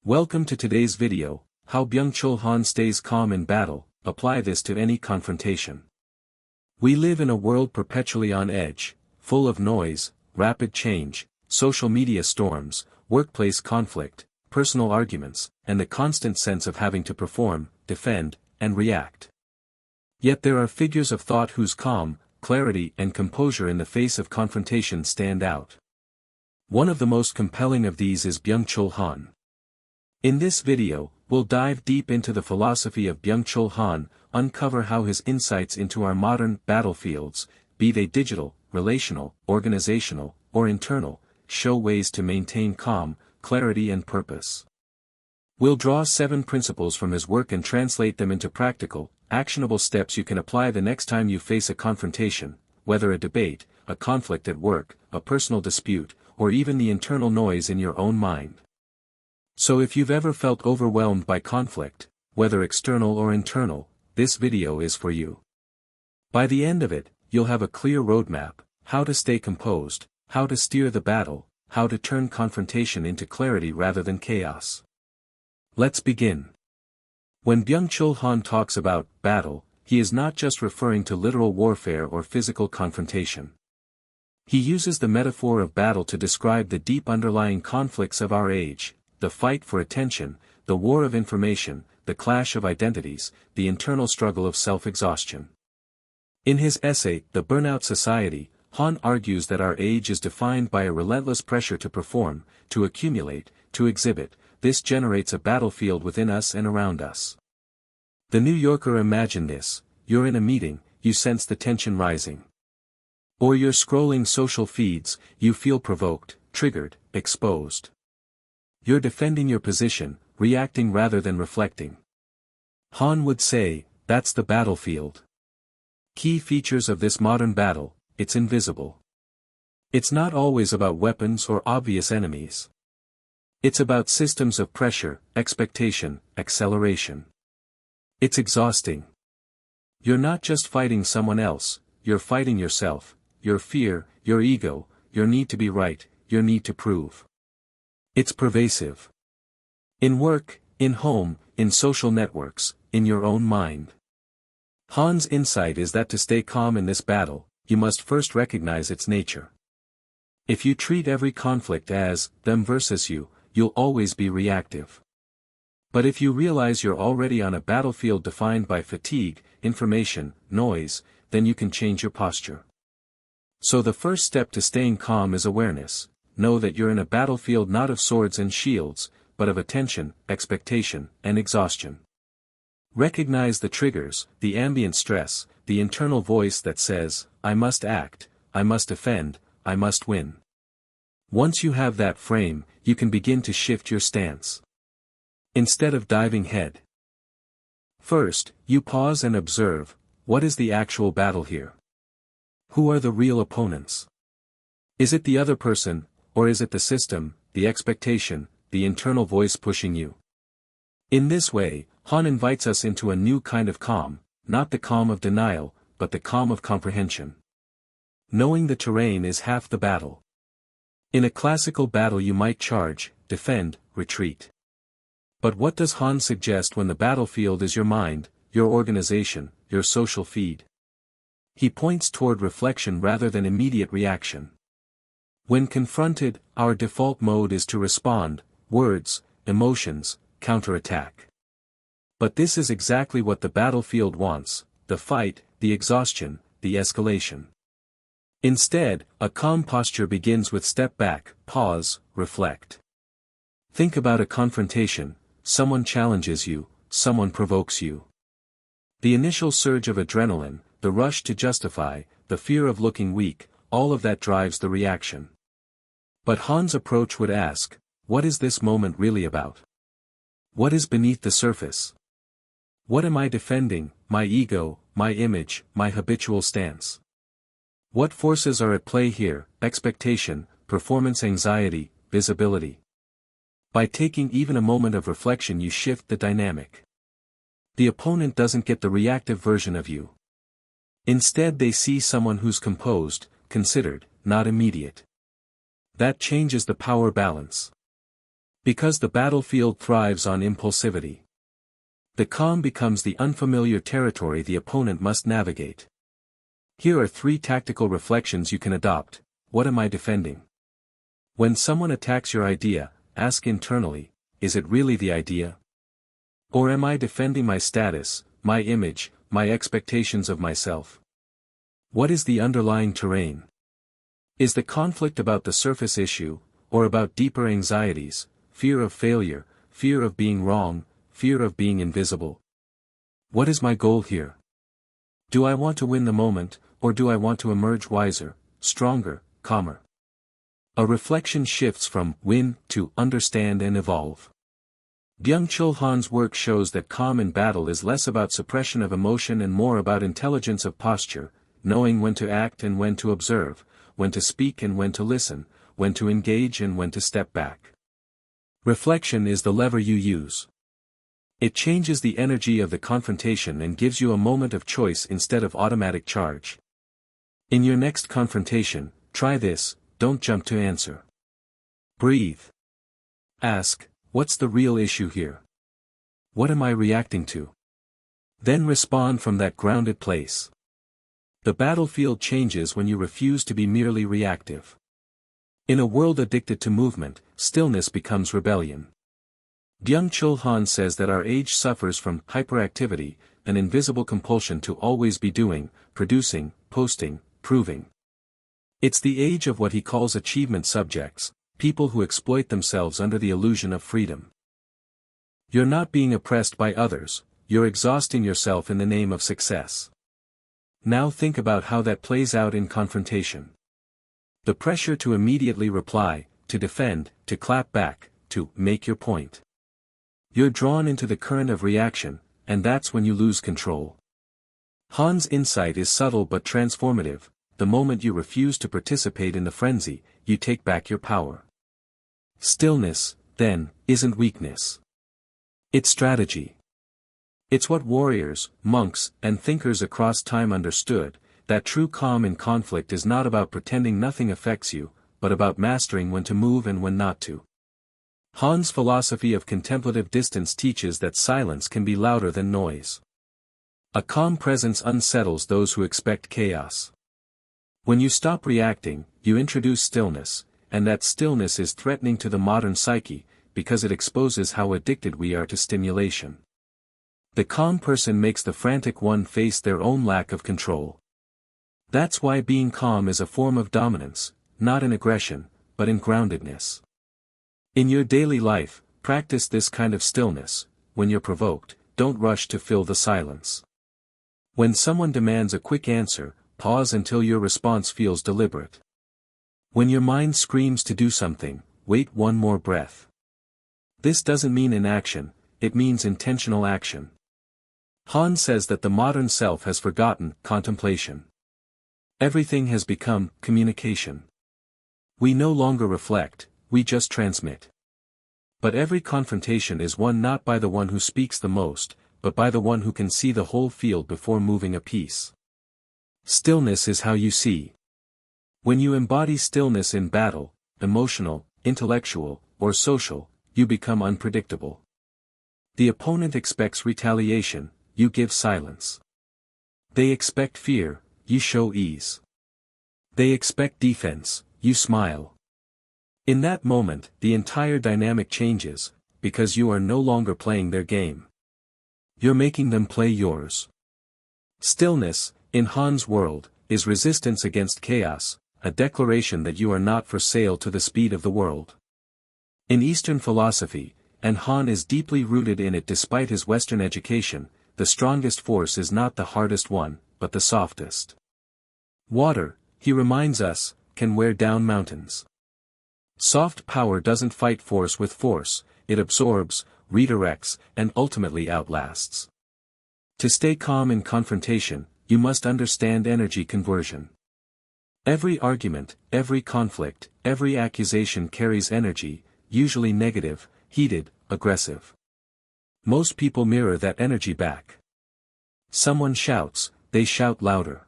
Welcome to today's video, how Byung-Chul Han stays calm in battle. Apply this to any confrontation. We live in a world perpetually on edge, full of noise, rapid change, social media storms, workplace conflict, personal arguments, and the constant sense of having to perform, defend, and react. Yet there are figures of thought whose calm, clarity and composure in the face of confrontation stand out. One of the most compelling of these is Byung-Chul Han. In this video, we'll dive deep into the philosophy of Byung-Chul Han, uncover how his insights into our modern battlefields, be they digital, relational, organizational, or internal, show ways to maintain calm, clarity and purpose. We'll draw 7 principles from his work and translate them into practical, actionable steps you can apply the next time you face a confrontation, whether a debate, a conflict at work, a personal dispute, or even the internal noise in your own mind. So if you've ever felt overwhelmed by conflict, whether external or internal, this video is for you. By the end of it, you'll have a clear roadmap, how to stay composed, how to steer the battle, how to turn confrontation into clarity rather than chaos. Let's begin. When Byung-Chul Han talks about battle, he is not just referring to literal warfare or physical confrontation. He uses the metaphor of battle to describe the deep underlying conflicts of our age, the fight for attention, the war of information, the clash of identities, the internal struggle of self-exhaustion. In his essay, The Burnout Society, Han argues that our age is defined by a relentless pressure to perform, to accumulate, to exhibit. This generates a battlefield within us and around us. The New Yorker imagined this: you're in a meeting, you sense the tension rising. Or you're scrolling social feeds, you feel provoked, triggered, exposed. You're defending your position, reacting rather than reflecting. Han would say, that's the battlefield. Key features of this modern battle: it's invisible. It's not always about weapons or obvious enemies. It's about systems of pressure, expectation, acceleration. It's exhausting. You're not just fighting someone else, you're fighting yourself, your fear, your ego, your need to be right, your need to prove. It's pervasive. In work, in home, in social networks, in your own mind. Han's insight is that to stay calm in this battle, you must first recognize its nature. If you treat every conflict as them versus you, you'll always be reactive. But if you realize you're already on a battlefield defined by fatigue, information, noise, then you can change your posture. So the first step to staying calm is awareness. Know that you're in a battlefield not of swords and shields, but of attention, expectation, and exhaustion. Recognize the triggers, the ambient stress, the internal voice that says, I must act, I must defend, I must win. Once you have that frame, you can begin to shift your stance. Instead of diving head first, you pause and observe, what is the actual battle here? Who are the real opponents? Is it the other person, or is it the system, the expectation, the internal voice pushing you? In this way, Han invites us into a new kind of calm, not the calm of denial, but the calm of comprehension. Knowing the terrain is half the battle. In a classical battle you might charge, defend, retreat. But what does Han suggest when the battlefield is your mind, your organization, your social feed? He points toward reflection rather than immediate reaction. When confronted, our default mode is to respond, words, emotions, counterattack. But this is exactly what the battlefield wants: the fight, the exhaustion, the escalation. Instead, a calm posture begins with step back, pause, reflect. Think about a confrontation: someone challenges you, someone provokes you. The initial surge of adrenaline, the rush to justify, the fear of looking weak, all of that drives the reaction. But Han's approach would ask, what is this moment really about? What is beneath the surface? What am I defending, my ego, my image, my habitual stance? What forces are at play here: expectation, performance anxiety, visibility? By taking even a moment of reflection you shift the dynamic. The opponent doesn't get the reactive version of you. Instead they see someone who's composed, considered, not immediate. That changes the power balance. Because the battlefield thrives on impulsivity. The calm becomes the unfamiliar territory the opponent must navigate. Here are 3 tactical reflections you can adopt. What am I defending? When someone attacks your idea, ask internally, is it really the idea? Or am I defending my status, my image, my expectations of myself? What is the underlying terrain? Is the conflict about the surface issue, or about deeper anxieties, fear of failure, fear of being wrong, fear of being invisible? What is my goal here? Do I want to win the moment, or do I want to emerge wiser, stronger, calmer? A reflection shifts from win to understand and evolve. Byung-Chul Han's work shows that calm in battle is less about suppression of emotion and more about intelligence of posture, knowing when to act and when to observe, when to speak and when to listen, when to engage and when to step back. Reflection is the lever you use. It changes the energy of the confrontation and gives you a moment of choice instead of automatic charge. In your next confrontation, try this: don't jump to answer. Breathe. Ask, what's the real issue here? What am I reacting to? Then respond from that grounded place. The battlefield changes when you refuse to be merely reactive. In a world addicted to movement, stillness becomes rebellion. Byung-Chul Han says that our age suffers from hyperactivity, an invisible compulsion to always be doing, producing, posting, proving. It's the age of what he calls achievement subjects, people who exploit themselves under the illusion of freedom. You're not being oppressed by others, you're exhausting yourself in the name of success. Now think about how that plays out in confrontation. The pressure to immediately reply, to defend, to clap back, to make your point. You're drawn into the current of reaction, and that's when you lose control. Han's insight is subtle but transformative. The moment you refuse to participate in the frenzy, you take back your power. Stillness, then, isn't weakness. It's strategy. It's what warriors, monks, and thinkers across time understood, that true calm in conflict is not about pretending nothing affects you, but about mastering when to move and when not to. Han's philosophy of contemplative distance teaches that silence can be louder than noise. A calm presence unsettles those who expect chaos. When you stop reacting, you introduce stillness, and that stillness is threatening to the modern psyche, because it exposes how addicted we are to stimulation. The calm person makes the frantic one face their own lack of control. That's why being calm is a form of dominance, not in aggression, but in groundedness. In your daily life, practice this kind of stillness. When you're provoked, don't rush to fill the silence. When someone demands a quick answer, pause until your response feels deliberate. When your mind screams to do something, wait one more breath. This doesn't mean inaction, it means intentional action. Han says that the modern self has forgotten contemplation. Everything has become communication. We no longer reflect, we just transmit. But every confrontation is won not by the one who speaks the most, but by the one who can see the whole field before moving a piece. Stillness is how you see. When you embody stillness in battle, emotional, intellectual, or social, you become unpredictable. The opponent expects retaliation, you give silence. They expect fear, you show ease. They expect defense, you smile. In that moment, the entire dynamic changes, because you are no longer playing their game. You're making them play yours. Stillness, in Han's world, is resistance against chaos, a declaration that you are not for sale to the speed of the world. In Eastern philosophy, and Han is deeply rooted in it despite his Western education, the strongest force is not the hardest one, but the softest. Water, he reminds us, can wear down mountains. Soft power doesn't fight force with force, it absorbs, redirects, and ultimately outlasts. To stay calm in confrontation, you must understand energy conversion. Every argument, every conflict, every accusation carries energy, usually negative, heated, aggressive. Most people mirror that energy back. Someone shouts, they shout louder.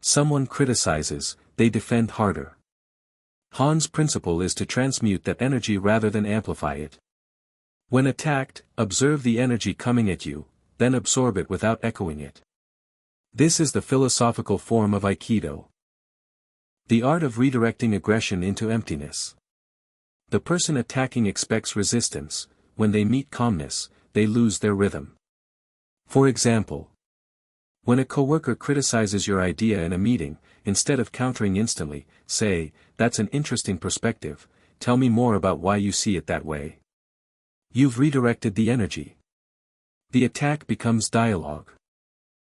Someone criticizes, they defend harder. Han's principle is to transmute that energy rather than amplify it. When attacked, observe the energy coming at you, then absorb it without echoing it. This is the philosophical form of Aikido. The art of redirecting aggression into emptiness. The person attacking expects resistance. When they meet calmness, they lose their rhythm. For example, when a coworker criticizes your idea in a meeting, instead of countering instantly, say, "That's an interesting perspective, tell me more about why you see it that way." You've redirected the energy. The attack becomes dialogue.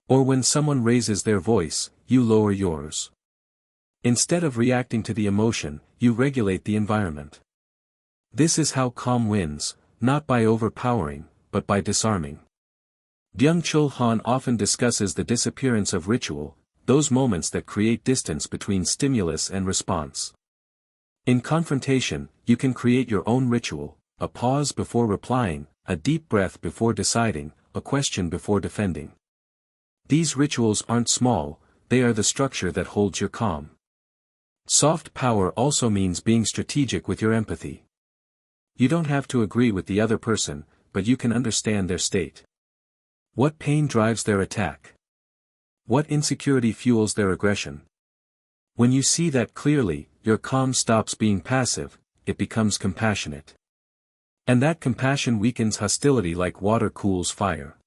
Or when someone raises their voice, you lower yours. Instead of reacting to the emotion, you regulate the environment. This is how calm wins, not by overpowering, but by disarming. Byung-Chul Han often discusses the disappearance of ritual, those moments that create distance between stimulus and response. In confrontation, you can create your own ritual, a pause before replying, a deep breath before deciding, a question before defending. These rituals aren't small, they are the structure that holds your calm. Soft power also means being strategic with your empathy. You don't have to agree with the other person, but you can understand their state. What pain drives their attack? What insecurity fuels their aggression? When you see that clearly, your calm stops being passive, it becomes compassionate. And that compassion weakens hostility like water cools fire.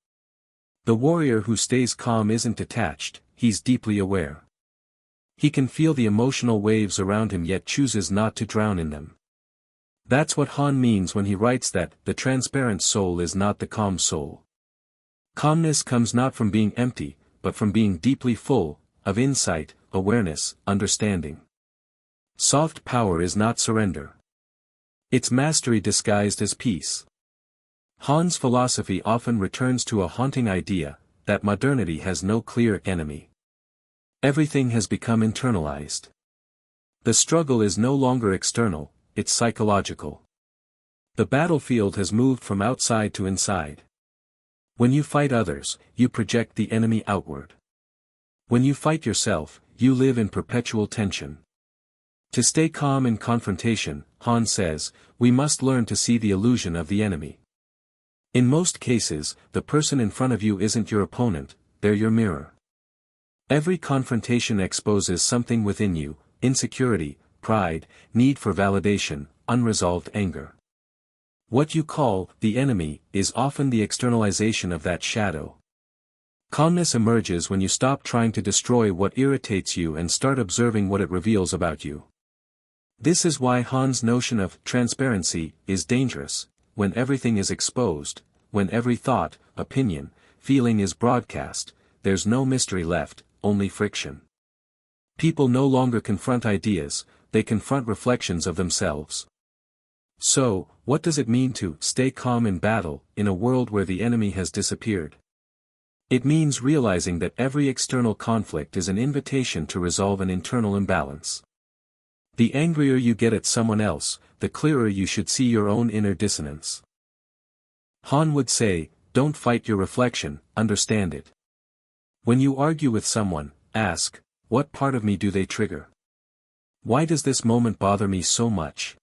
The warrior who stays calm isn't detached, he's deeply aware. He can feel the emotional waves around him yet chooses not to drown in them. That's what Han means when he writes that the transparent soul is not the calm soul. Calmness comes not from being empty, but from being deeply full, of insight, awareness, understanding. Soft power is not surrender. It's mastery disguised as peace. Han's philosophy often returns to a haunting idea, that modernity has no clear enemy. Everything has become internalized. The struggle is no longer external, it's psychological. The battlefield has moved from outside to inside. When you fight others, you project the enemy outward. When you fight yourself, you live in perpetual tension. To stay calm in confrontation, Han says, we must learn to see the illusion of the enemy. In most cases, the person in front of you isn't your opponent, they're your mirror. Every confrontation exposes something within you, insecurity, pride, need for validation, unresolved anger. What you call the enemy is often the externalization of that shadow. Calmness emerges when you stop trying to destroy what irritates you and start observing what it reveals about you. This is why Han's notion of transparency is dangerous. When everything is exposed, when every thought, opinion, feeling is broadcast, there's no mystery left, only friction. People no longer confront ideas, they confront reflections of themselves. So, what does it mean to stay calm in battle, in a world where the enemy has disappeared? It means realizing that every external conflict is an invitation to resolve an internal imbalance. The angrier you get at someone else, the clearer you should see your own inner dissonance. Han would say, don't fight your reflection, understand it. When you argue with someone, ask, what part of me do they trigger? Why does this moment bother me so much?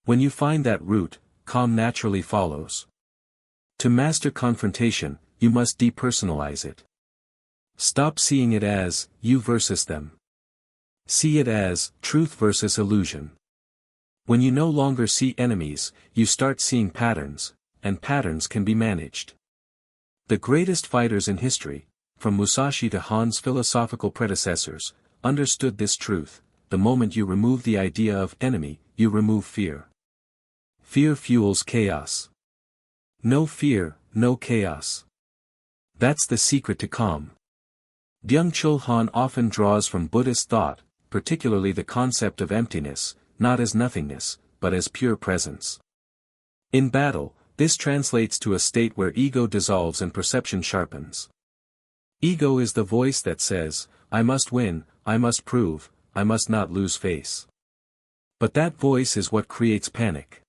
When you find that root, calm naturally follows. To master confrontation, you must depersonalize it. Stop seeing it as, you versus them. See it as, truth versus illusion. When you no longer see enemies, you start seeing patterns, and patterns can be managed. The greatest fighters in history, from Musashi to Han's philosophical predecessors, understood this truth: the moment you remove the idea of enemy, you remove fear. Fear fuels chaos. No fear, no chaos. That's the secret to calm. Byung-Chul Han often draws from Buddhist thought, particularly the concept of emptiness, not as nothingness, but as pure presence. In battle, this translates to a state where ego dissolves and perception sharpens. Ego is the voice that says, I must win, I must prove, I must not lose face. But that voice is what creates panic.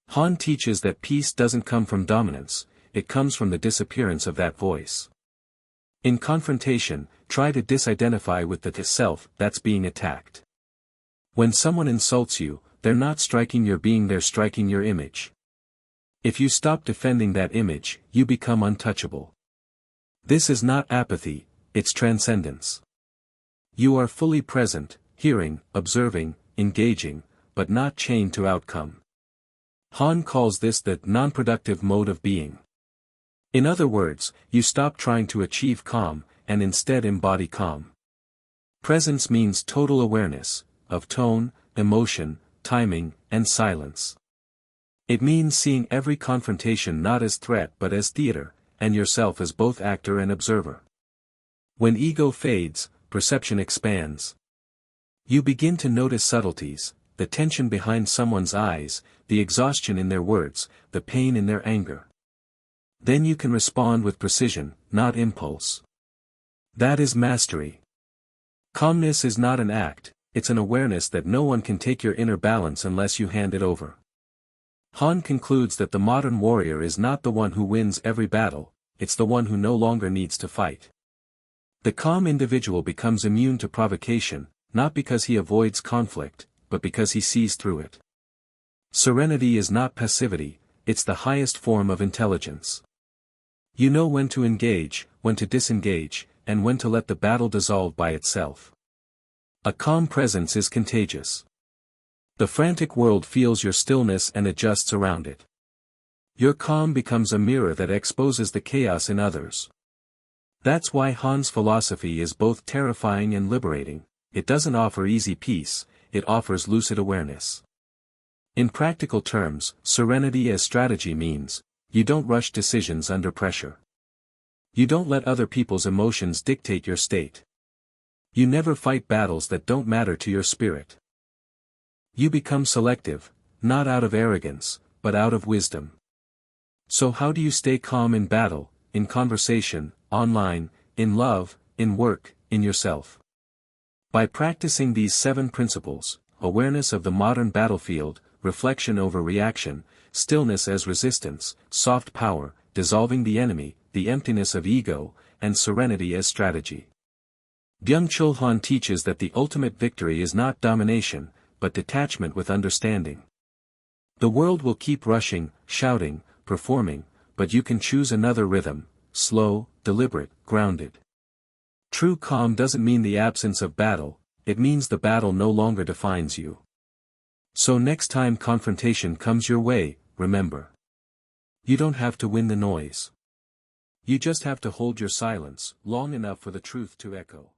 Han teaches that peace doesn't come from dominance, it comes from the disappearance of that voice. In confrontation, try to disidentify with the self that's being attacked. When someone insults you, they're not striking your being, they're striking your image. If you stop defending that image, you become untouchable. This is not apathy, it's transcendence. You are fully present, hearing, observing, engaging, but not chained to outcome. Han calls this the non-productive mode of being. In other words, you stop trying to achieve calm, and instead embody calm. Presence means total awareness, of tone, emotion, timing, and silence. It means seeing every confrontation not as threat but as theater, and yourself as both actor and observer. When ego fades, perception expands. You begin to notice subtleties, the tension behind someone's eyes, the exhaustion in their words, the pain in their anger. Then you can respond with precision, not impulse. That is mastery. Calmness is not an act, it's an awareness that no one can take your inner balance unless you hand it over. Han concludes that the modern warrior is not the one who wins every battle, it's the one who no longer needs to fight. The calm individual becomes immune to provocation, not because he avoids conflict, but because he sees through it. Serenity is not passivity, it's the highest form of intelligence. You know when to engage, when to disengage, and when to let the battle dissolve by itself. A calm presence is contagious. The frantic world feels your stillness and adjusts around it. Your calm becomes a mirror that exposes the chaos in others. That's why Han's philosophy is both terrifying and liberating. It doesn't offer easy peace, it offers lucid awareness. In practical terms, serenity as strategy means, you don't rush decisions under pressure. You don't let other people's emotions dictate your state. You never fight battles that don't matter to your spirit. You become selective, not out of arrogance, but out of wisdom. So how do you stay calm in battle, in conversation, online, in love, in work, in yourself? By practicing these 7 principles: awareness of the modern battlefield, reflection over reaction, stillness as resistance, soft power, dissolving the enemy, the emptiness of ego, and serenity as strategy. Byung-Chul Han teaches that the ultimate victory is not domination, but detachment with understanding. The world will keep rushing, shouting, performing, but you can choose another rhythm, slow, deliberate, grounded. True calm doesn't mean the absence of battle, it means the battle no longer defines you. So next time confrontation comes your way, remember. You don't have to win the noise. You just have to hold your silence long enough for the truth to echo.